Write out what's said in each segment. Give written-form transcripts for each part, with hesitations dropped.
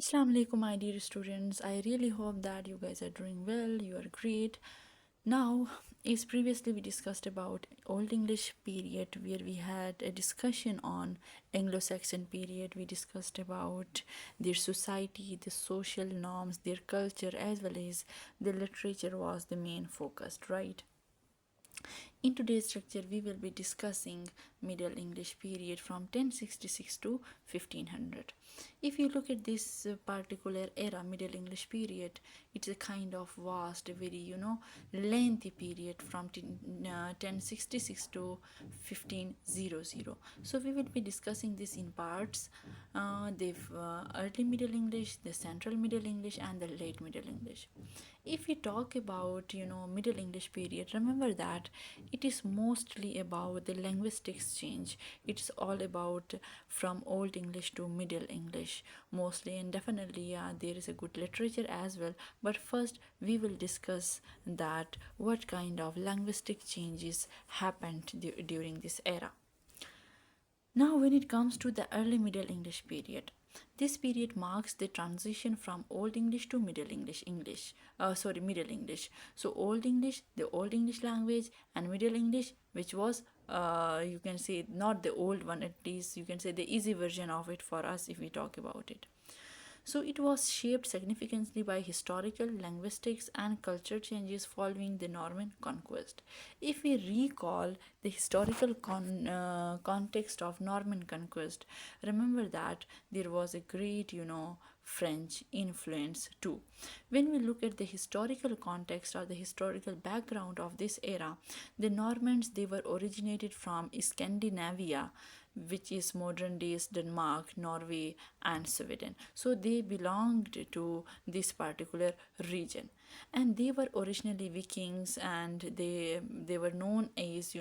Assalamu alaikum, my dear students. I really hope that you guys are doing well, you are great. Now, as previously we discussed about Old English period, where we had a discussion on Anglo-Saxon period. We discussed about their society, the social norms, their culture, as well as the literature was the main focus, right? In today's lecture, we will be discussing Middle English period from 1066 to 1500. If you look at this particular era, Middle English period, it's a kind of vast, very lengthy period from 1066 to 1500. So we will be discussing this in parts: the early Middle English, the Central Middle English, and the Late Middle English. If we talk about Middle English period, remember that it is mostly about the linguistic exchange. It's all about from Old English to Middle English mostly, and definitely, yeah, there is a good literature as well. But first we will discuss that what kind of linguistic changes happened during this era. Now, when it comes to the early Middle English period, this period marks the transition from Old English to Middle English. So, Old English, the Old English language, and Middle English, which was, you can say, not the old one, at least you can say the easy version of it for us if we talk about it. So it was shaped significantly by historical, linguistics, and culture changes following the Norman conquest. If we recall the historical context of Norman conquest, remember that there was a great, French influence too. When we look at the historical context or the historical background of this era, the Normans, they were originated from Scandinavia, which is modern days Denmark, Norway, and Sweden. So they belonged to this particular region, and they were originally Vikings, and they were known as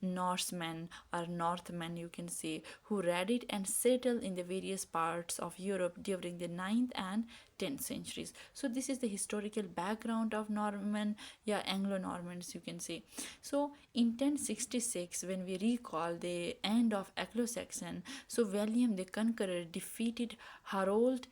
Norsemen or Northmen, you can say, who raided and settled in the various parts of Europe during the 9th and 10th centuries. So this is the historical background of Norman, yeah, Anglo-Normans, you can say. So in 1066, when we recall the end of Anglo-Saxon, so William the Conqueror defeated Harold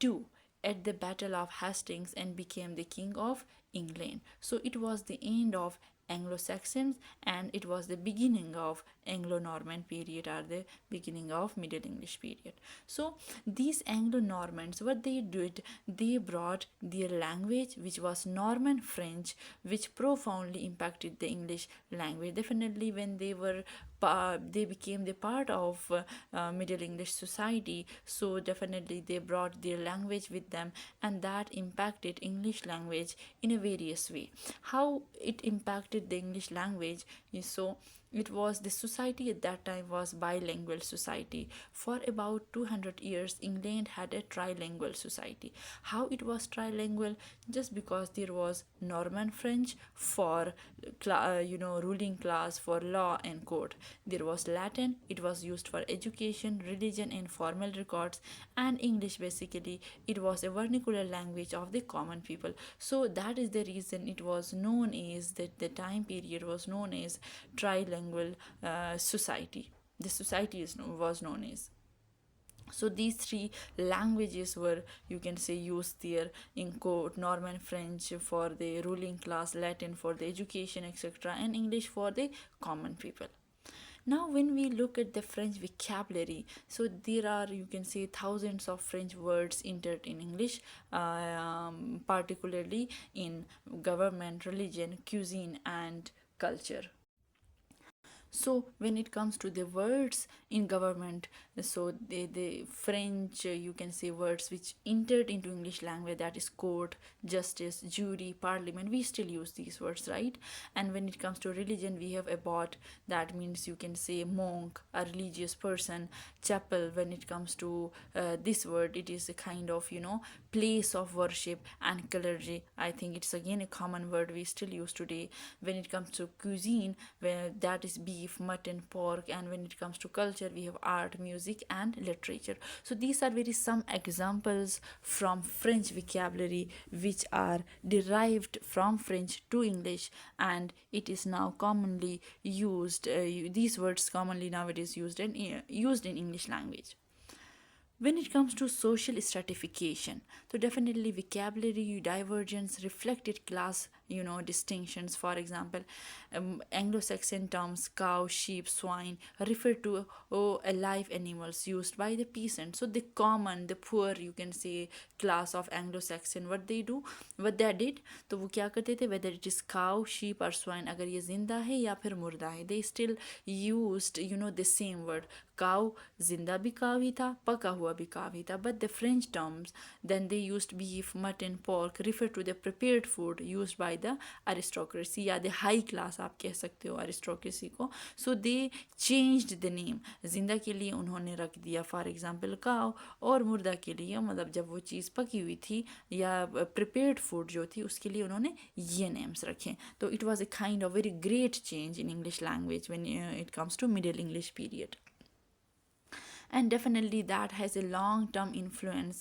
II at the Battle of Hastings and became the King of England. So it was the end of Anglo-Saxons, and it was the beginning of Anglo-Norman period, or the beginning of Middle English period. So these Anglo-Normans, what they did, they brought their language, which was Norman French, which profoundly impacted the English language. Definitely, when they became the part of Middle English society, so definitely they brought their language with them, and that impacted English language in a various way. How it impacted the English language is, so it was, the society at that time was bilingual society. For about 200 years England had a trilingual society. How it was trilingual? Just because there was Norman French for ruling class, for law and court. There was Latin, it was used for education, religion, and formal records. And English, basically, it was a vernacular language of the common people. So that is the reason it was known as, that the time period was known as trilingual society. The society was known as. So these three languages were, you can say, used there in court: Norman French for the ruling class, Latin for the education, etc., and English for the common people. Now, when we look at the French vocabulary, so there are, you can say, thousands of French words entered in English, particularly in government, religion, cuisine, and culture. So when it comes to the words in government, so the French, you can say, words which entered into English language, that is court, justice, jury, parliament, we still use these words, right? And when it comes to religion, we have abbot, that means, you can say, monk, a religious person. Chapel, when it comes to this word, it is a kind of place of worship. And clergy, I think it's again a common word we still use today. When it comes to cuisine, where that is beef, mutton, pork. And when it comes to culture, we have art, music, and literature. So these are very some examples from French vocabulary which are derived from French to English, and it is now commonly used, these words commonly nowadays used in English language. When it comes to social stratification, so definitely vocabulary divergence reflected class, distinctions. For example, Anglo-Saxon terms cow, sheep, swine refer to alive animals used by the peasant. So the common, the poor, you can say, class of Anglo-Saxon, what they did, तो वो क्या करते थे, whether it is cow, sheep or swine, अगर ये जिंदा है या फिर मुर्दा है, they still used the same word. काव जिंदा भी काव ही था, पका हुआ भी काव ही था. But the French terms then they used beef, mutton, pork refer to the prepared food used by the aristocracy या द हाई क्लास आप कह सकते हो अरिस्टोक्रेसी को. So they changed the name. जिंदा के लिए उन्होंने रख दिया फॉर एग्जांपल काव, और मुर्दा के लिए मतलब जब वो चीज़ पकी हुई थी या प्रिपेयर्ड फूड जो थी उसके लिए उन्होंने ये नेम्स रखे. तो it was a kind of very great change in English language when it comes to Middle English period. And definitely that has a long term influence.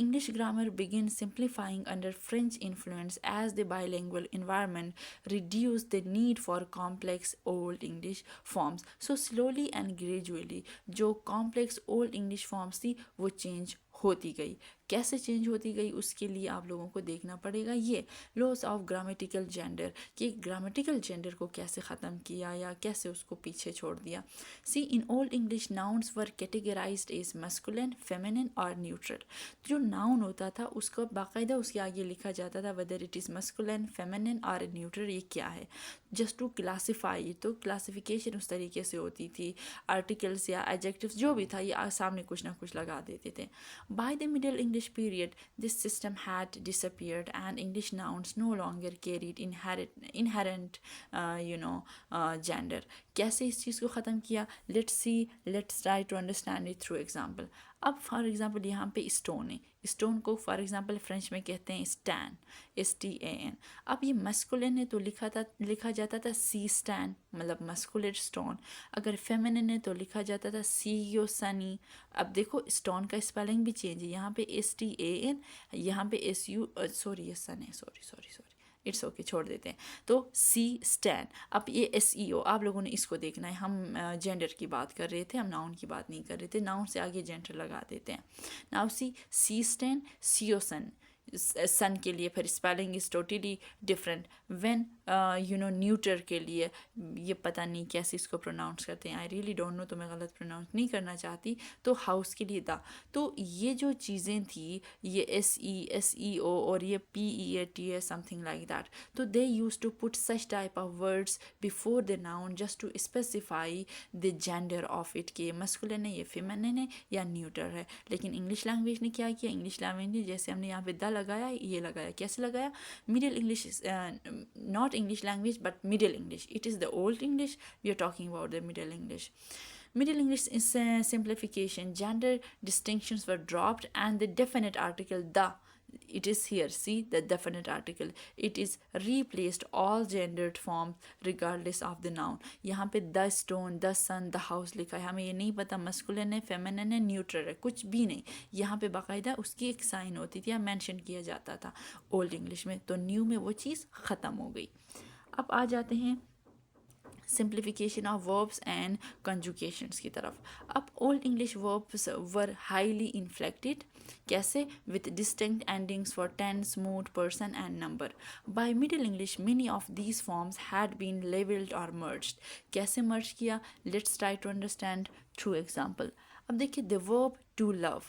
English grammar began simplifying under French influence as the bilingual environment reduced the need for complex Old English forms. So slowly and gradually जो complex Old English forms थी वो change होती गई. कैसे change होती गई उसके लिए आप लोगों को देखना पड़ेगा ये लॉस ऑफ ग्रामेटिकल जेंडर, कि ग्रामेटिकल जेंडर को कैसे ख़त्म किया या कैसे उसको पीछे छोड़ दिया. See in Old English nouns were categorised as masculine, feminine और न्यूट्रल. जो नाउन होता था उसको बाकायदा उसके आगे लिखा जाता था whether it is masculine, feminine और न्यूट्रल, ये क्या है, जस्ट टू क्लासीफाई. तो क्लासिफिकेशन उस तरीके से होती थी. आर्टिकल्स या एडजेक्टिव्स जो भी था ये सामने कुछ ना कुछ लगा देते थे. By the Middle English period, this system had disappeared, and English nouns no longer carried inherent gender. कैसे इस चीज़ को ख़त्म किया? Let's try to understand it through example. अब फॉर एग्जांपल यहाँ पे स्टोन है, स्टोन को फॉर एग्जांपल फ्रेंच में कहते हैं स्टैन, STAN. अब ये मस्कुलिन है तो लिखा जाता था सी स्टैन, मतलब मस्कुलेट स्टोन. अगर फेमिनिन है तो लिखा जाता था CEO सनी. अब देखो स्टोन का स्पेलिंग भी चेंज है, यहाँ पे STAN, यहाँ पे SU सॉरी ये सन है, सॉरी इट्स ओके छोड़ देते हैं. तो सी स्टैन. अब ये SEO आप लोगों ने इसको देखना है. हम जेंडर की बात कर रहे थे, हम नाउन की बात नहीं कर रहे थे. नाउन से आगे जेंडर लगा देते हैं. नाउ सी स्टैन, CO सन. सन के लिए फिर spelling is totally different. When neuter के लिए ये पता नहीं कैसे इसको प्रोनाउंस करते हैं, आई रियली डोंट नो, तो मैं गलत प्रोनाउंस नहीं करना चाहती. तो हाउस के लिए द. तो ये जो चीज़ें थी ये SEO और ये PEAT समथिंग लाइक दैट. तो they use to put such type of words before the noun just to specify the gender of it, कि मस्कुलिन है, ये फेमिनिन है या न्यूटर है. लेकिन इंग्लिश लैंग्वेज ने क्या किया, इंग्लिश लैंग्वेज ने जैसे हमने यहाँ पे द लगाया, ये लगाया, कैसे लगाया, Middle English, not English language but Middle English. It is the Old English, we are talking about the Middle English. Middle English is simplification. Gender distinctions were dropped and the definite article the, it is here, see the definite article, it is replaced all gendered forms regardless of the noun. यहाँ पे the stone, the sun, the house लिखा है. हमें ये नहीं पता masculine है, feminine है, न्यूट्रल है, कुछ भी नहीं. यहाँ पे बाकायदा उसकी एक साइन होती थी या मेंशन किया जाता था ओल्ड इंग्लिश में. तो न्यू में वो चीज़ ख़त्म हो गई. अब आ जाते हैं simplification of verbs and conjugations की तरफ. अब Old English verbs were highly inflected. कैसे? With distinct endings for tense, mood, person and number. By Middle English many of these forms had been levelled और मर्ज्ड. कैसे merge किया? Let's try to understand through example. अब देखिए the verb to love,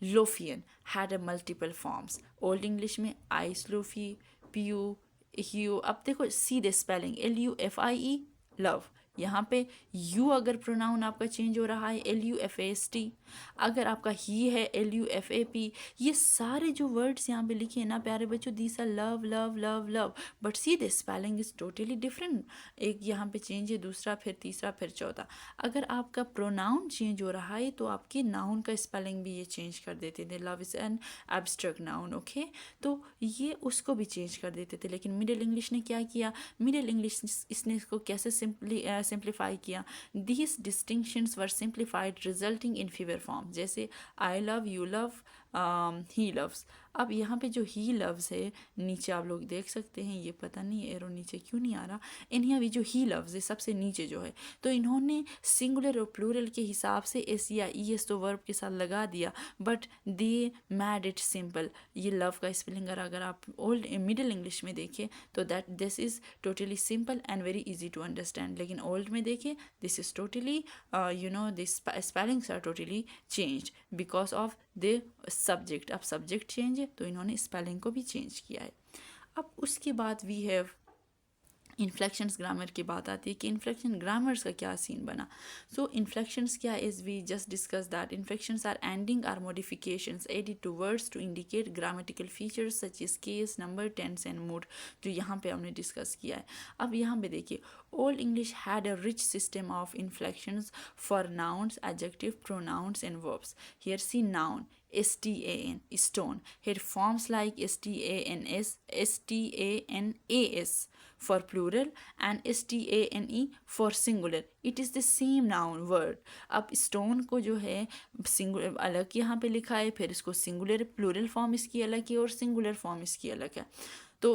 लोफियन, had a multiple forms. Old English में आइसलोफी, प्यू, ह्यू. अब देखो सीधे स्पेलिंग LUFIE लव. यहाँ पे यू अगर प्रोनाउन आपका चेंज हो रहा है LUFAST, अगर आपका ही है LUFAP. ये सारे जो वर्ड्स यहाँ पे लिखे हैं ना प्यारे बच्चों, these are love love love love, but see the spelling is totally different. एक यहाँ पे चेंज है, दूसरा, फिर तीसरा, फिर चौथा. अगर आपका प्रोनाउन चेंज हो रहा है तो आपके नाउन का स्पेलिंग भी ये चेंज कर देते थे. Love is an abstract noun, okay. तो ये उसको भी चेंज कर देते थे. लेकिन मिडिल इंग्लिश ने क्या किया? मिडिल इंग्लिश इसने इसको कैसे सिंप्लीफाई किया? These distinctions were simplified resulting in fewer form. जैसे I love, you love, he loves. अब यहाँ पे जो ही लव्स है नीचे आप लोग देख सकते हैं, ये पता नहीं एरो नीचे क्यों नहीं आ रहा, इन यहाँ भी जो ही लव्स है सबसे नीचे जो है, तो इन्होंने सिंगुलर और प्लूरल के हिसाब से एस या ई एस तो वर्ब के साथ लगा दिया, but they made it simple. ये लव का स्पेलिंग अगर आप ओल्ड मिडिल इंग्लिश में देखें तो that this is totally simple and very easy to understand, लेकिन ओल्ड में देखें this is totally this spellings are totally changed because of the subject. अब सब्जेक्ट चेंज है तो इन्होंने स्पेलिंग को भी चेंज किया है। अब उसके बाद वी हैव इन्फ्लेक्शंस ग्रामर की बात आती है कि इन्फ्लेक्शन ग्रामर्स का क्या सीन बना। सो इन्फ्लेक्शंस क्या is we just discuss that inflections are ending or modifications added to words to indicate grammatical features such is case, number, tense and mood, जो यहाँ पे हमने डिस्कस किया है। अब यहाँ पे देखिए Old English had a rich system of inflections for nouns, adjective, pronouns and verbs. Here see noun STAN, stone. Here forms like STANS, STANAS for plural and STANE for singular. It is the same noun word. अब stone को जो है singular अलग यहाँ पे लिखा है, फिर इसको singular plural form इसकी अलग है और singular form इसकी अलग है, तो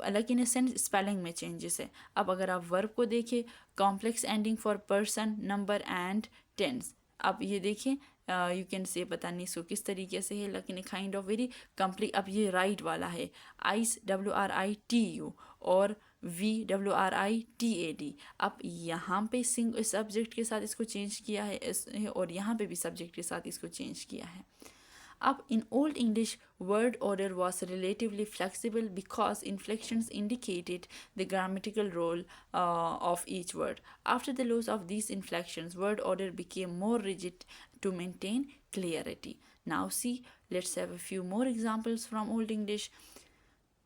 अलग इन सेंस स्पेलिंग में चेंजेस है। अब अगर आप वर्ब को देखें, complex ending for person, number and tense. अब ये देखें यू कैन से पता नहीं इसको किस तरीके से है, लेकिन काइंड ऑफ वेरी कंप्लीट। अब ये राइट वाला है आइस WRITU और VWRITAD। अब यहाँ पे सब्जेक्ट के साथ इसको चेंज किया है और यहाँ पे भी सब्जेक्ट के साथ इसको चेंज किया है। Up in Old English, word order was relatively flexible because inflections indicated the grammatical role of each word. After the loss of these inflections, word order became more rigid to maintain clarity. Now see, let's have a few more examples from Old English.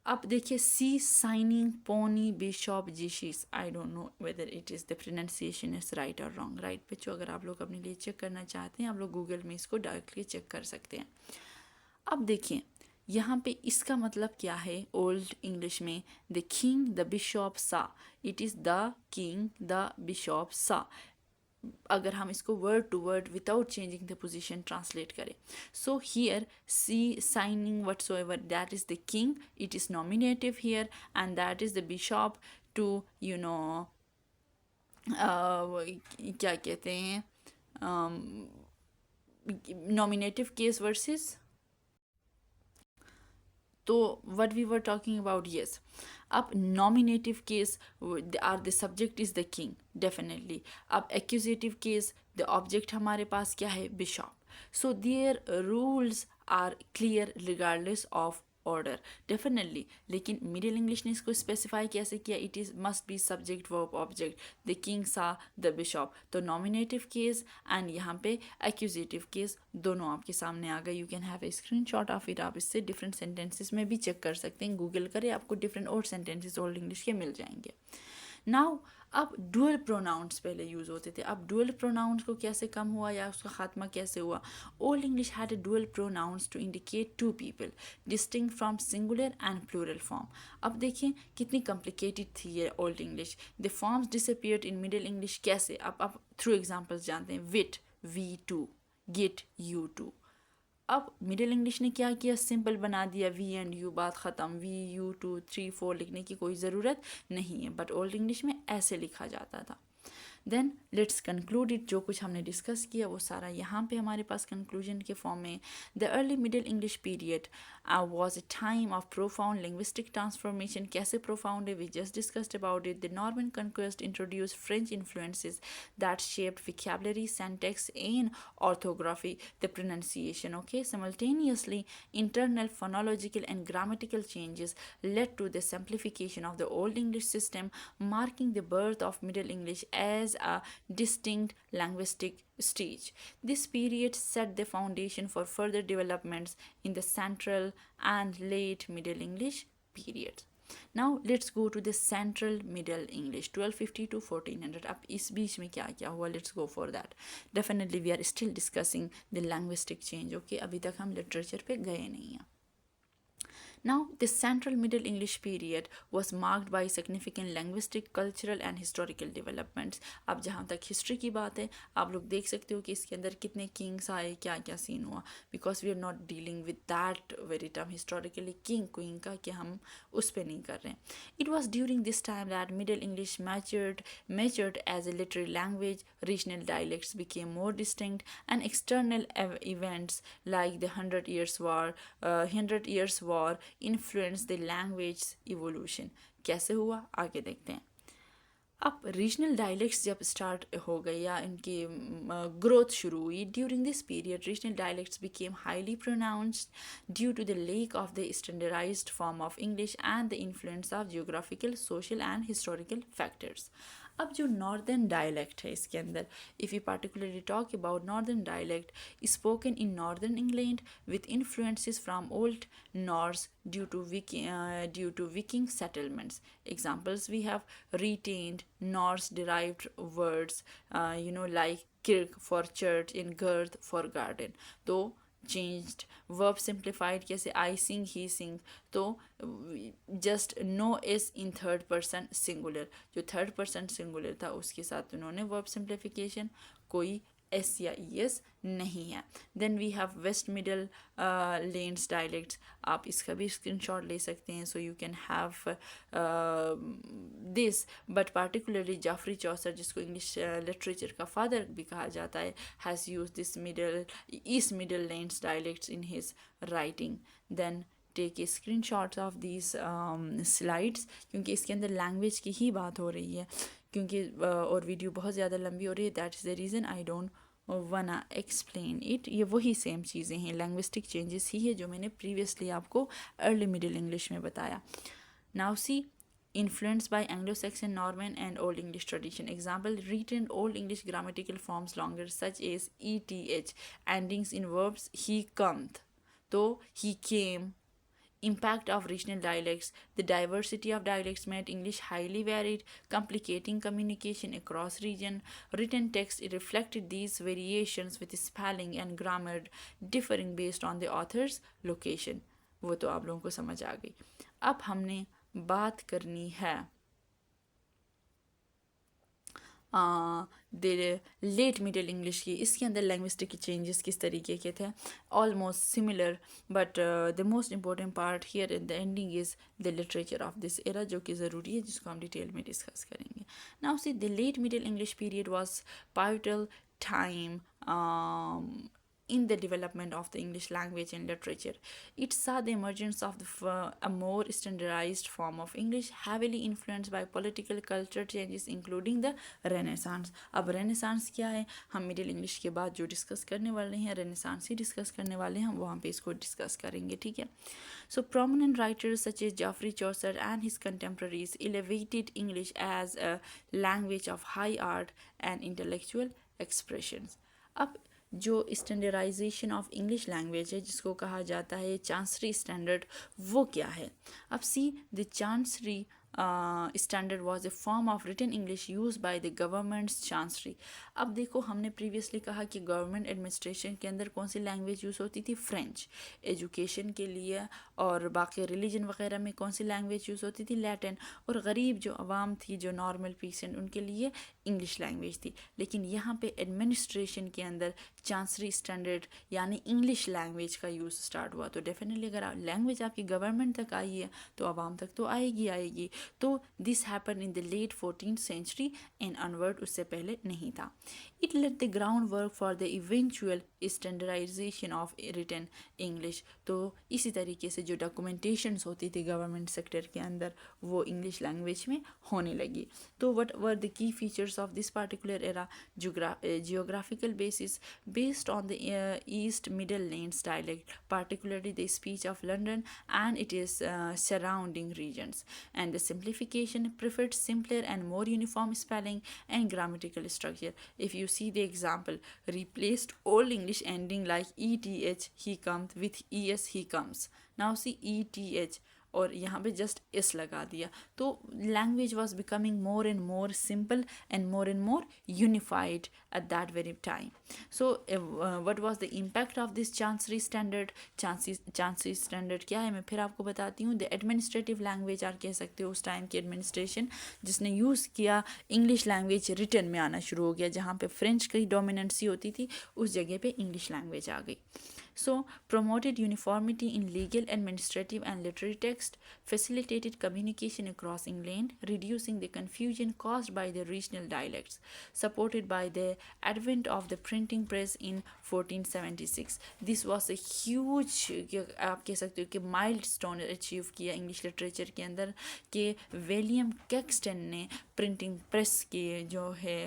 अब देखिए see साइनिंग पोनी bishop जिशिस, I don't know whether it is the pronunciation is right और wrong. Right बच्चों, अगर आप लोग अपने लिए चेक करना चाहते हैं आप लोग गूगल में इसको डायरेक्टली चेक कर सकते हैं। अब देखिए यहाँ पे इसका मतलब क्या है ओल्ड इंग्लिश में, the king the bishop saw, it is the king the bishop saw. अगर हम इसको word to word without changing the position translate करें, सो हियर सी साइनिंग whatsoever that is the king, it is nominative here and that is the bishop to क्या कहते हैं nominative case versus, तो what we were talking about, yes. अब nominative case are the subject is the king definitely. अब accusative case the object हमारे पास क्या है, bishop. So their rules are clear regardless of order definitely. लेकिन middle English ने इसको specify कैसे किया, it is must be subject verb object, the king सा द बिशॉप। तो नॉमिनेटिव केस एंड यहाँ पे एक्यूजेटिव केस दोनों आपके सामने आ गए। You can have a screenshot of it, आप इससे डिफरेंट सेंटेंसेस में भी चेक कर सकते हैं, गूगल करें आपको डिफरेंट और सेंटेंसेस ओल्ड इंग्लिश के मिल जाएंगे। नाउ अब डुअल प्रोनाउंस पहले यूज़ होते थे, अब डुअल प्रोनाउंस को कैसे कम हुआ या उसका खात्मा कैसे हुआ। Old English had a dual pronouns to indicate two people distinct from singular and plural form. अब देखें कितनी कॉम्प्लिकेटेड थी ये Old English. The forms disappeared in Middle English कैसे, अब थ्रू एग्जाम्पल्स जानते हैं। Wit V2, git U2। अब मिडिल इंग्लिश ने क्या किया, सिंपल बना दिया, V एंड U, बात ख़त्म। VU2 3 4 लिखने की कोई ज़रूरत नहीं है, बट ओल्ड इंग्लिश में ऐसे लिखा जाता था। देन लेट्स कंक्लूड इट, जो कुछ हमने डिस्कस किया वो सारा यहाँ पे हमारे पास कंक्लूजन के फॉर्म में। The early middle English period was a time of profound linguistic transformation. कैसे profound है, we just discussed about it. The Norman conquest introduced French influences that shaped vocabulary, syntax, and orthography, the pronunciation. Okay, simultaneously, internal phonological and grammatical changes led to the simplification of the Old English system, marking the birth of Middle English as a distinct linguistic stage. This period set the foundation for further developments in the Central and Late Middle English periods. Now let's go to the Central Middle English 1250 to 1400. अब इस बीच में क्या क्या हुआ, let's go for that. Definitely we are still discussing the linguistic change. Okay, अभी तक हम literature पे गए नहीं हैं. Now, the Central Middle English period was marked by significant linguistic, cultural and historical developments. अब जहाँ तक हिस्ट्री की बात है, आप लोग देख सकते हो कि इसके अंदर कितने किंग्स आए, क्या क्या सीन हुआ, because we are not dealing with that very term historically king queen का, कि हम उस पर नहीं कर रहे हैं. It was during this time that Middle English matured as a literary language, regional dialects became more distinct, and external events like the Hundred Years' War influenced the language's evolution. कैसे हुआ आगे देखते हैं. अब रीजनल डायलेक्ट्स जब start हो गए या इनकी ग्रोथ शुरू हुई, during this period regional dialects became highly pronounced due to the lack of the standardized form of English and the influence of geographical, social and historical factors. अब जो northern dialect है इसके अंदर, if you particularly talk about northern dialect spoken in northern England with influences from Old Norse due to Viking settlements. Examples we have retained Norse derived words, like kirk for church and girth for garden. Though changed verb simplified, जैसे I sing he sing, तो just no S in third person singular, जो third person singular था उसके साथ उन्होंने verb simplification, कोई S या ई S नहीं है. Then we have west midlands dialects. आप इसका भी स्क्रीनशॉट ले सकते हैं, so you can have this. But particularly Geoffrey Chaucer, जिसको इंग्लिश लिटरेचर का फादर भी कहा जाता है, has use this east midlands dialects in his writing. Then take a screen shots of these slides, क्योंकि इसके अंदर लैंग्वेज की ही बात हो रही है, क्योंकि और वीडियो बहुत ज़्यादा लंबी हो रही है. That is the reason I don't वना एक्सप्लेन इट. ये वही सेम चीज़ें हैं, लैंग्विस्टिक चेंजेस ही है जो मैंने प्रीवियसली आपको अर्ली मिडिल इंग्लिश में बताया. Now see, influenced by Anglo-Saxon, Norman and Old English tradition. Example, written Old English grammatical forms longer, such as ETH, endings in verbs he cometh, though he came. Impact of regional dialects. The diversity of dialects made English highly varied, complicating communication across region. Written text reflected these variations with spelling and grammar differing based on the author's location. वो तो आप लोगों को समझ आ गई. अब हमने बात करनी है द लेट मिडल इंग्लिश की. इसके अंदर लैंग्विस्टिक के चेंजेस किस तरीके के थे, almost similar, but the most important part here in the ending is the literature of this era, जो कि ज़रूरी है, जिसको हम डिटेल में डिस्कस करेंगे. Now see, the late Middle English period was pivotal time in the development of the English language and literature. It saw the emergence of a more standardized form of English, heavily influenced by political culture changes, including the Renaissance. अब Renaissance क्या है, हम middle English के बाद जो discuss करने वाले हैं, Renaissance ही डिस्कस करने वाले हैं, हम वहाँ पे इसको डिस्कस करेंगे, ठीक है. So prominent writers such as Geoffrey Chaucer and his contemporaries elevated English as a language of high art and intellectual expressions. अब जो स्टैंडर्डाइजेशन ऑफ इंग्लिश लैंग्वेज है, जिसको कहा जाता है चांसरी स्टैंडर्ड, वो क्या है. अब see, the Chancery Standard was a form of written English use by the government's chancery. अब देखो, हमने प्रीवियसली कहा कि गवर्नमेंट एडमिनिस्ट्रेशन के अंदर कौन सी लैंग्वेज यूज़ होती थी, फ्रेंच. एजुकेशन के लिए और बाकी रिलीजन वगैरह में कौन सी लैंग्वेज यूज़ होती थी, लैटिन. और गरीब जो अवाम थी, जो नॉर्मल पीसेंट, उनके लिए इंग्लिश लैंग्वेज थी. लेकिन यहाँ पे एडमिनिस्ट्रेशन के अंदर चांसरी स्टैंडर्ड यानी इंग्लिश लैंग्वेज का यूज़ स्टार्ट हुआ. तो डेफिनेटली अगर लैंग्वेज आपकी गवर्नमेंट तक आई है तो आवाम तक तो आएगी. तो this happen in the late 14th century and onward, उससे पहले नहीं था. It laid the ground work for the eventual standardization of written English. तो इसी तरीके से जो डॉक्यूमेंटेशंस होती थी गवर्नमेंट सेक्टर के अंदर, वो इंग्लिश लैंग्वेज में होने लगी. तो what were the key features of this particular era? Geographical basis, based on the East Middle Lanes dialect, particularly the speech of London and its surrounding regions, and the simplification preferred simpler and more uniform spelling and grammatical structure. If you see the example, replaced Old English ending like ETH he comes with ES he comes. Now see ETH और यहाँ पे just इस लगा दिया, तो language was becoming more and more simple and more unified at that very time. So what was the impact of this chancery standard? Chancery standard क्या है मैं फिर आपको बताती हूँ. द एडमिनिस्ट्रेटिव लैंग्वेज आप कह सकते हो उस टाइम की एडमिनिस्ट्रेशन जिसने यूज़ किया इंग्लिश लैंग्वेज रिटर्न में आना शुरू हो गया. जहाँ पे फ्रेंच की डोमिनेंसी होती थी उस जगह पे इंग्लिश लैंग्वेज आ गई. So, promoted uniformity in legal, administrative, and literary text, facilitated communication across England, reducing the confusion caused by the regional dialects, supported by the advent of the printing press in 1476. This was a huge, आप कह सकते हो कि milestone achieve किया English literature के अंदर कि William Caxton ने प्रिंटिंग प्रेस के जो है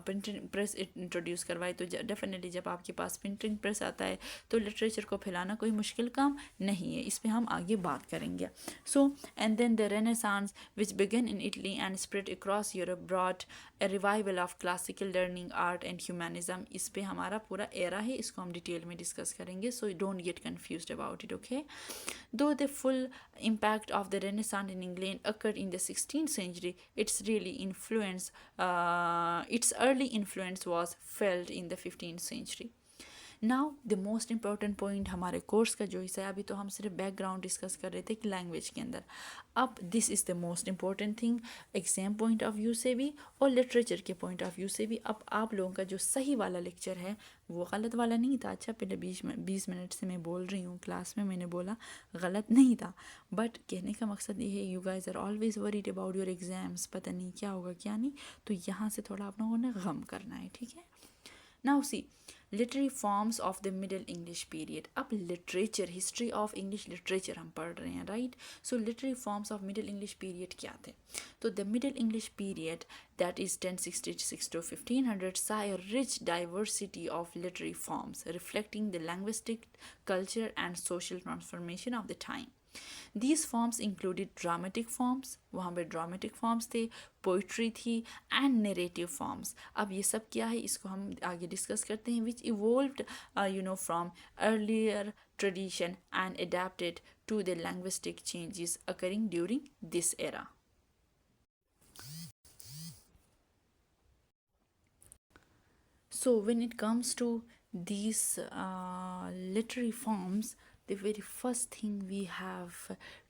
प्रिंटिंग प्रेस इंट्रोड्यूस करवाई. तो डेफिनेटली जब आपके पास प्रिंटिंग प्रेस आता है तो लिटरेचर को फैलाना कोई मुश्किल काम नहीं है. इस पे हम आगे बात करेंगे. So and then the Renaissance which began in Italy and spread across Europe brought a revival of classical learning art and humanism. इस पे हमारा पूरा एरा है, इसको हम डिटेल में डिस्कस करेंगे. So don't get confused about it. Okay, though the full impact of the Renaissance in England occurred in the 16th century, its early influence was felt in the 15th century. Now the most important point हमारे course का जो हिस्सा है, अभी तो हम सिर्फ background discuss कर रहे थे कि लैंग्वेज के अंदर. अब this is the most important thing exam point of view से भी और लिटरेचर के पॉइंट ऑफ व्यू से भी. अब आप लोगों का जो सही वाला लेक्चर है वो गलत वाला नहीं था. अच्छा, पहले 20 मिनट से मैं बोल रही हूँ, क्लास में मैंने बोला गलत नहीं था, बट कहने का मकसद ये है you guys are always worried about your exams, पता नहीं क्या होगा क्या नहीं, तो यहाँ से थोड़ा आप लोगों ने गम करना है, ठीक है. Now see literary forms of the Middle English period. अब literature, history of English literature हम पढ़ रहे हैं, right. So literary forms of Middle English period क्या थे? तो the Middle English period that is 1066 to 1500 saw a rich diversity of literary forms reflecting the linguistic, culture and social transformation of the time. These forms included dramatic forms, वहाँ पे dramatic forms थे, poetry थी and narrative forms. अब ये सब क्या है इसको हम आगे डिस्कस करते हैं. which evolved from earlier tradition and adapted to the linguistic changes occurring during this era. So when it comes to these literary forms, the very first thing we have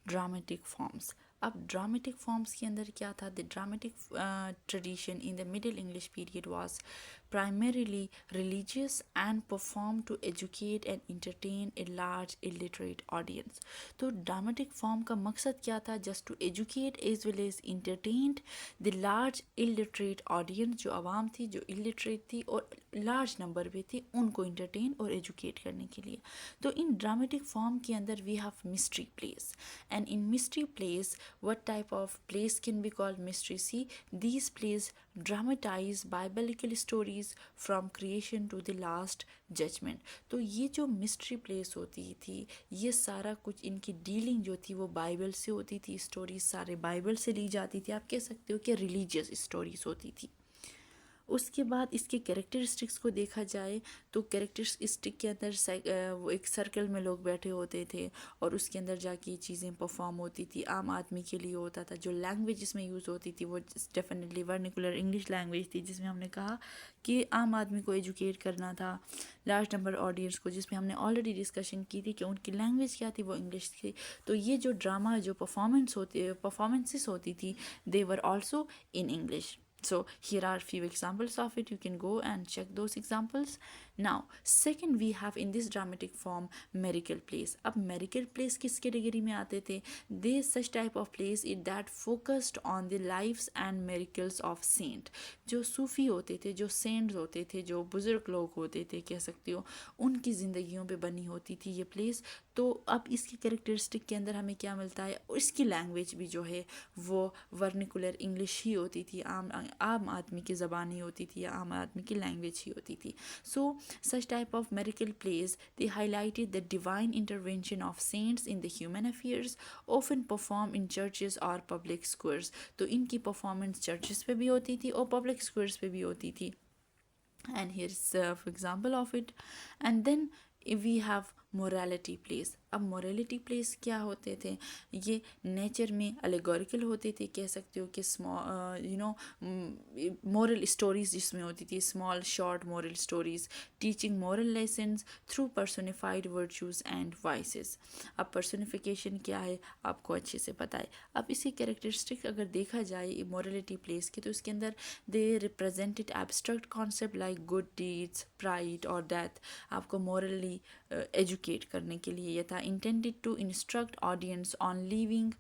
dramatic forms. अब dramatic forms के अंदर क्या था? The dramatic tradition in the Middle English period was primarily religious and performed to educate and entertain a large illiterate audience. तो dramatic form का मकसद क्या था? Just to educate as well as entertain the large illiterate audience, जो आवाम थी जो illiterate थी और लार्ज नंबर पे थी, उनको इंटरटेन और एजुकेट करने के लिए. तो इन ड्रामेटिक फॉर्म के अंदर we have mystery plays, and in mystery plays what type of plays can be called mystery? See, these plays dramatize biblical stories from creation to the last judgment. तो ये जो mystery place होती थी, ये सारा कुछ इनकी डीलिंग जो थी वो बाइबल से होती थी. स्टोरीज सारे बाइबल से ली जाती थी. आप कह सकते हो कि रिलीजियस स्टोरीज होती थी. उसके बाद इसके कैरेक्टरिस्टिक्स को देखा जाए तो कैरेक्टरिस्टिक के अंदर वो एक सर्कल में लोग बैठे होते थे और उसके अंदर जाके चीज़ें परफॉर्म होती थी. आम आदमी के लिए होता था. जो लैंग्वेज इसमें यूज़ होती थी वो डेफिनेटली वर्निकुलर इंग्लिश लैंग्वेज थी, जिसमें हमने कहा कि आम आदमी को एजुकेट करना था, लार्ज नंबर ऑडियंस को, जिसमें हमने ऑलरेडी डिस्कशन की थी कि उनकी लैंग्वेज क्या थी, वो इंग्लिश थी. तो ये जो ड्रामा जो परफॉर्मेंसेस होती थी, they were also in English. So here are a few examples of it. You can go and check those examples. Now, second we have in this dramatic form miracle plays. अब miracle plays किस category में आते थे? They such type of plays it that focused on the lives and miracles of saint. जो सूफी होते थे, जो cents होते थे, जो बुजुर्ग लोग होते थे कह सकते हो, उनकी ज़िंदगियों पे बनी होती थी ये प्लेस. तो अब इसकी कैरेक्टरिस्टिक के अंदर हमें क्या मिलता है? इसकी लैंग्वेज भी जो है वो वर्निकुलर इंग्लिश ही होती थी, आम आदमी की ज़बान ही होती थी, या आम आदमी की लैंग्वेज ही होती थी. सो such type of miracle plays they highlighted the divine intervention of saints in the human affairs, often performed in churches or public squares. तो इनकी परफॉर्मेंस चर्चेस पे भी होती थी और पब्लिक स्क्वेयर्स पे भी होती थी. And here's for example of it. And then we have morality plays. अब मोरलिटी प्लेस क्या होते थे, ये नेचर में अलेगोरिकल होते थे, कह सकते हो कि स्मॉल मोरल स्टोरीज जिसमें होती थी, small short moral stories teaching moral lessons through personified virtues and vices. अब पर्सोनिफिकेशन क्या है आपको अच्छे से पता है। अब इसी कैरेक्टरिस्टिक अगर देखा जाए मोरलिटी प्लेस के, तो इसके अंदर they represented abstract concept like good deeds, pride और डेथ, आपको मोरली एजुकेट करने के लिए यह था। Intended to instruct audience on living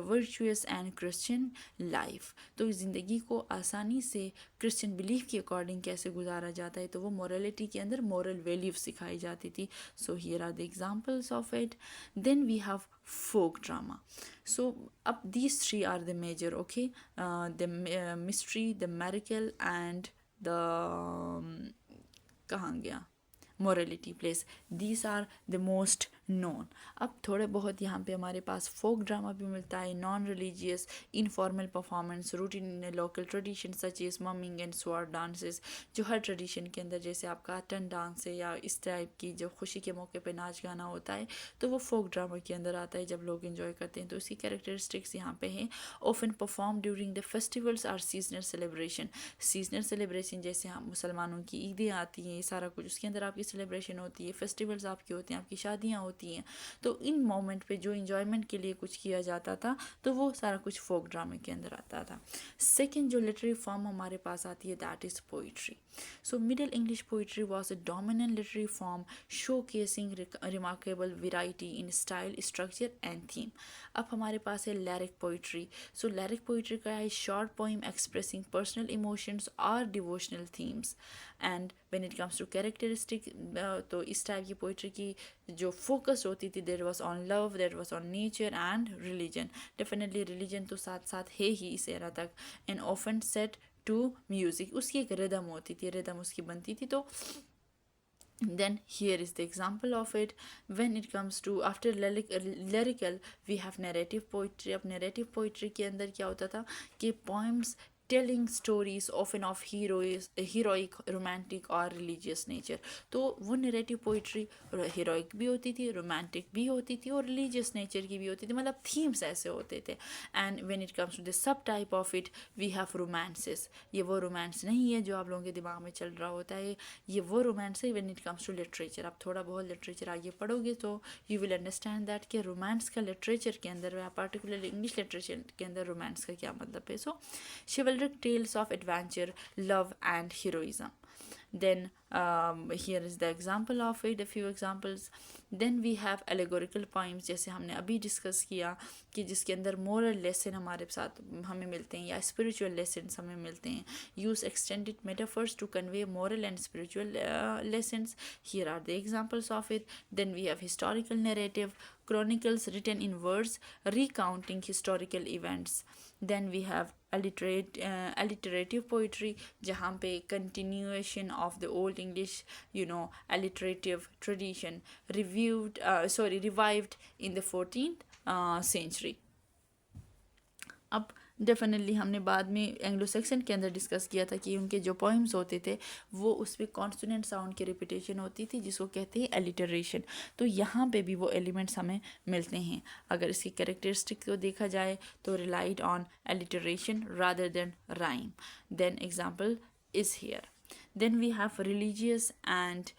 virtuous and Christian life, तो ज़िंदगी को आसानी से क्रिश्चियन बिलीफ के अकॉर्डिंग कैसे गुजारा जाता है, तो वो मोरलिटी के अंदर मोरल वैल्यूज सिखाई जाती थी। So here are the examples of it. Then we have folk drama. So up these three are the major, okay, the mystery, the miracle and the कहाँ गया morality plays, these are the most known. अब थोड़े बहुत यहाँ पे हमारे पास फोक drama भी मिलता है, non religious informal performance rooted in local tradition such as mumming and sword dances, जो हर ट्रेडिशन के अंदर जैसे आपका टन डांस है या इस टाइप की जो खुशी के मौके पे नाच गाना होता है, तो वो फोक ड्रामा के अंदर आता है जब लोग इन्जॉय करते हैं। तो इसकी कैरेक्टरिस्टिक्स यहाँ पे हैं। Often perform during the festivals or seasonal celebration, seasonal celebration जैसे हम मुसलमानों की ईदें आती हैं, ये सारा कुछ उसके अंदर आपकी सेलिब्रेशन होती है, फेस्टिवल्स आपकी होती हैं, आपकी शादियाँ होती हैं, तो इन मोमेंट पे जो इन्जॉयमेंट के लिए कुछ किया जाता था, तो वो सारा कुछ फोक ड्रामे के अंदर आता था। सेकेंड जो लिटरेरी फॉर्म हमारे पास आती है, that is poetry. So Middle English poetry was a dominant literary form showcasing remarkable variety in style, structure and theme. अब हमारे पास है lyric poetry. So lyric poetry का है short poem expressing personal emotions और devotional themes. And when it comes to characteristic, तो इस type की पोइट्री की जो फोकस होती थी, there was on love, there was on nature and religion. Definitely religion तो साथ साथ है ही इस एरा तक। And often set to music, उसकी एक रिदम होती थी, रिदम उसकी बनती थी। तो then here is the example of it. When it comes to after lyrical we have narrative poetry. अब narrative poetry के अंदर क्या होता था कि poems telling stories often of heroic, romantic और रिलीजियस नेचर। तो वो नरेटिव पोइट्री हीरोइक भी होती थी, रोमांटिक भी होती थी और रिलीजियस नेचर की भी होती थी, मतलब थीम्स ऐसे होते थे। And when it comes to the sub type of it we have romances. ये वो रोमांस नहीं है जो आप लोगों के दिमाग में चल रहा होता है, ये वो रोमांस है when it comes to literature. आप थोड़ा बहुत लिटरेचर आगे पढ़ोगे तो यू विल अंडरस्टैंड दैट कि रोमांस का लिटरेचर के अंदर, पर्टिकुलरली इंग्लिश लिटरेचर के अंदर रोमांस का क्या मतलब है। सो chivalric tales of adventure, love and heroism. Then here is the example of it, a few examples. Then we have allegorical poems, जैसे हमने अभी डिस्कस किया कि जिसके अंदर मोरल लेसन हमारे साथ हमें मिलते हैं या स्पिरिचुअल लेसन्स हमें मिलते हैं। Use extended metaphors to convey moral and spiritual lessons, here are the examples of it. Then we have historical narrative, chronicles written in words recounting historical events. Then we have alliterative poetry, जहाँ पे continuation of the old English, alliterative tradition revived in the 14th century. अब definitely हमने बाद में Anglo Saxon के अंदर discuss किया था कि उनके जो पोइम्स होते थे वो उस पर कॉन्सोनेंट साउंड की रिपीटेशन होती थी, जिसको कहते हैं एलिटरेशन। तो यहाँ पे भी वो एलिमेंट्स हमें मिलते हैं। अगर इसकी कैरेक्टरिस्टिक को देखा जाए तो relied on alliteration rather than rhyme. Then example is here. Then we have religious and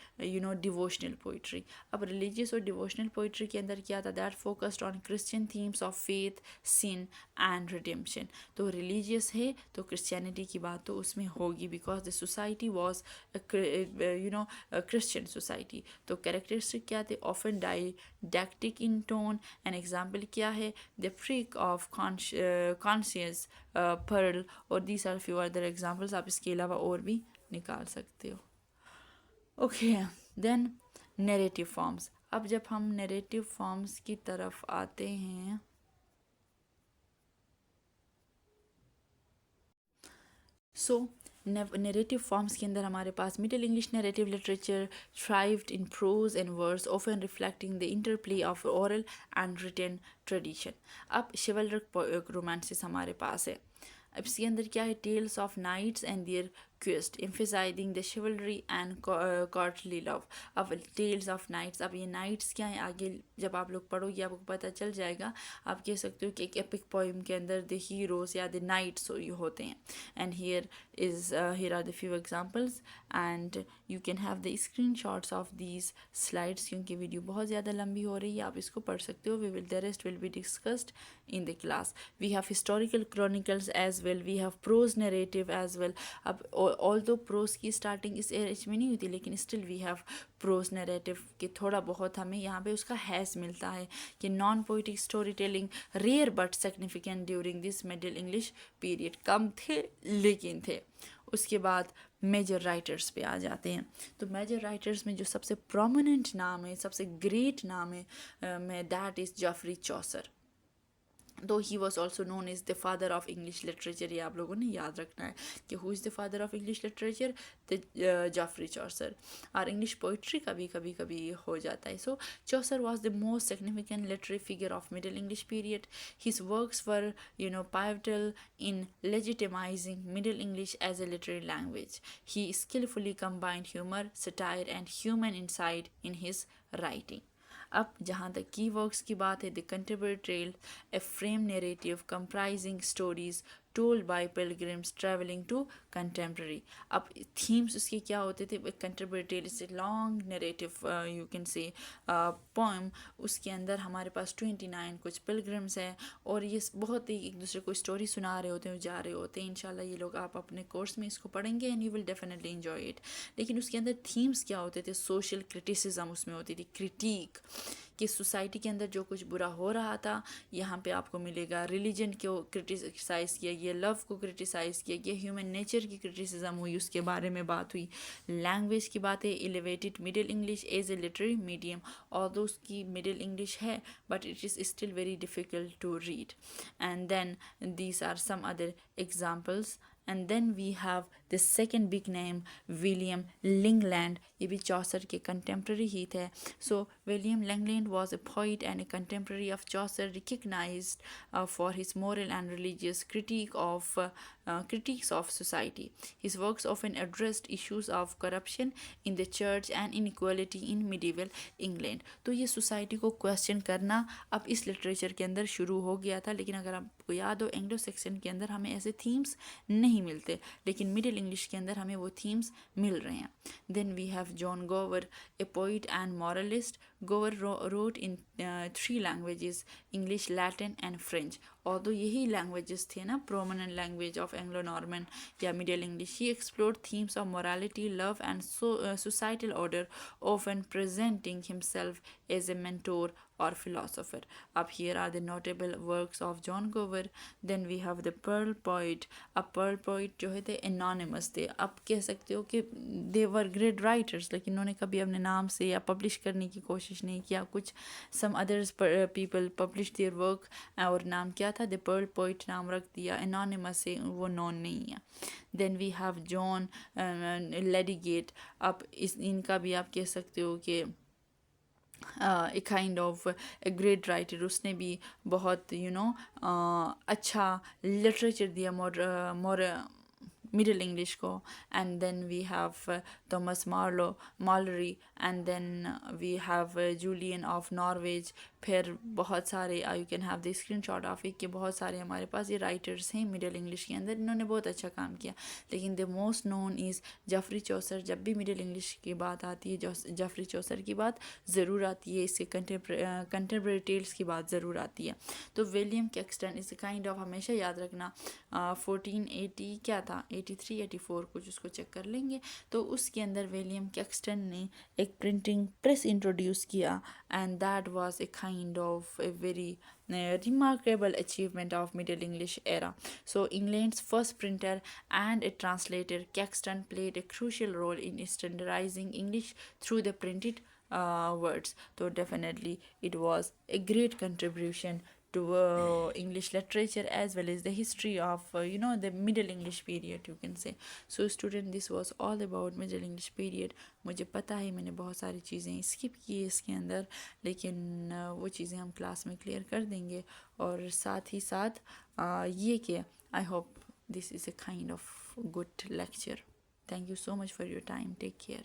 devotional poetry. अब religious और devotional poetry के अंदर क्या था, that focused on Christian themes of faith, sin and redemption. तो religious है तो Christianity की बात तो उसमें होगी, because the society was a Christian society. तो characteristic क्या थे, often didactic in tone. An example क्या है, the freak of conscience, pearl, और these are few other examples. आप इसके अलावा और भी निकाल सकते हो। Okay, then narrative forms. अब जब हम नैरेटिव फॉर्म्स की तरफ आते हैं, सो नैरेटिव फॉर्म्स के अंदर हमारे पास Middle English narrative literature thrived in prose and words, often reflecting the interplay of oral and written tradition. अब शिवलरिक रोमांसेस हमारे पास है। अब इसके अंदर क्या है, tales of knights and their quest, emphasizing the chivalry and courtly love. अब tales of knights, अब ये knights क्या है आगे जब आप लोग पढ़ोगे आपको पता चल जाएगा. आप कह सकते हो कि एक epic poem के अंदर the heroes या the knights होते हैं. And here are the few examples, and you can have the screenshots of these slides क्योंकि वीडियो बहुत ज़्यादा लंबी हो रही है. आप इसको पढ़ सकते हो. The rest will be discussed in the class. We have historical chronicles as well. We have prose narrative as well. अब although prose की starting इस एज में नहीं हुई थी, लेकिन still we have prose narrative के थोड़ा बहुत हमें यहाँ पे उसका हैस मिलता है कि non poetic storytelling rare but significant during this Middle English period. कम थे लेकिन थे. उसके बाद मेजर राइटर्स पे आ जाते हैं. तो मेजर राइटर्स में जो सबसे प्रोमिनेंट नाम है, सबसे ग्रेट नाम है में that is Geoffrey Chaucer. Though he was also known is the father of English literature. ये आप लोगों ने याद रखना है कि who is the father of English literature, the Geoffrey Chaucer. और इंग्लिश पोइट्री का भी कभी कभी हो जाता है. So Chaucer was the most significant literary figure of Middle English period. His works were pivotal in legitimizing Middle English as a literary language. He skillfully combined humor, satire, and human insight in his writing. अब जहाँ तक की works की बात है, the contemporary trail, a frame narrative comprising stories told by pilgrims travelling to contemporary. अब थीम्स उसके क्या होते थे? Contemporary tale is a long narrative you can say poem. उसके अंदर हमारे पास 29 कुछ पिलग्रिम्स हैं और ये बहुत ही एक दूसरे को स्टोरी सुना रहे होते हैं, जा रहे होते हैं. इंशाल्लाह ये लोग आप अपने कोर्स में इसको पढ़ेंगे and you will definitely enjoy it. लेकिन उसके अंदर थीम्स क्या होते थे? सोशल क्रिटिसिज्म उसमें होती थी, क्रिटिक कि सोसाइटी के अंदर जो कुछ बुरा हो रहा था. यहाँ पे आपको मिलेगा रिलीजन को क्रिटिसाइज़ किया गया, लव को क्रिटिसाइज़ किया गया, ह्यूमन नेचर की क्रिटिसिज्म हुई, उसके बारे में बात हुई. लैंग्वेज की बात है, elevated Middle English as a literary medium. और उसकी मिडिल इंग्लिश है but it is still very difficult to read. And then these are some other examples. And then we have the second big name, William Langland. ये भी चौसर के contemporary ही थे. So William Langland was a poet and a contemporary of Chaucer, recognized for his moral and religious critiques of society. His works often addressed issues of corruption in the church and inequality in medieval England. तो ये society को question करना अब इस literature के अंदर शुरू हो गया था. लेकिन अगर आपको याद हो, एंग्लो सेक्शन के अंदर हमें ऐसे themes नहीं मिलते, लेकिन मिडिल इंग्लिश के अंदर हमें वो थीम्स मिल रहे हैं. Then we have John Gower, a poet and moralist. Gower wrote in 3 languages, English, Latin and French. और तो यही लैंग्वेजेस थे ना prominent language of Anglo Norman या Middle English. He explored themes of morality, love and societal order, often presenting himself as a mentor or philosopher. Up here are the notable works of John Gower. Then we have the Pearl Poet. अब Pearl Poet जो है थे anonymous थे. आप कह सकते हो कि they were great writers, लेकिन उन्होंने कभी अपने नाम से या पब्लिश करने की कोशिश नहीं किया. कुछ some others people published their work और नाम क्या था? The Pearl Poet नाम रख दिया. Anonymous से वो known नहीं है. Then we have John Lydgate. अब इनका भी आप कह सकते हो कि a kind of a great writer. उसने भी बहुत अच्छा लिटरेचर दिया मोर मिडिल इंग्लिश को. And then we have Thomas Malory and then we have Julian of Norwich. फिर बहुत सारे you can have the screenshot of it कि बहुत सारे हमारे पास ये राइटर्स हैं मिडिल इंग्लिश के अंदर, इन्होंने बहुत अच्छा काम किया. लेकिन the most known is Geoffrey Chaucer. जब भी मिडिल इंग्लिश की बात आती है जॉफरी चौसर की बात ज़रूर आती है, इसके कंटेम्प्रेरी टेल्स की बात ज़रूर आती है. तो विलियम कैक्सटन इस काइंड ऑफ हमेशा याद रखना 1480 क्या था 83 84 कुछ, उसको चेक कर लेंगे. तो उसके अंदर विलियम कैक्सटन ने एक प्रिंटिंग प्रेस इंट्रोड्यूस किया and that was a kind of a very remarkable achievement of Middle English era. So England's first printer and a translator, Caxton played a crucial role in standardizing English through the printed words. So definitely it was a great contribution to English literature as well as the history of the Middle English period, you can say. So student, this was all about Middle English period. मुझे पता है मैंने बहुत सारी चीज़ें skip की है इसके अंदर, लेकिन वो चीज़ें हम क्लास में क्लियर कर देंगे. और साथ ही साथ ये कि I hope this is a kind of good lecture. Thank you so much for your time. Take care.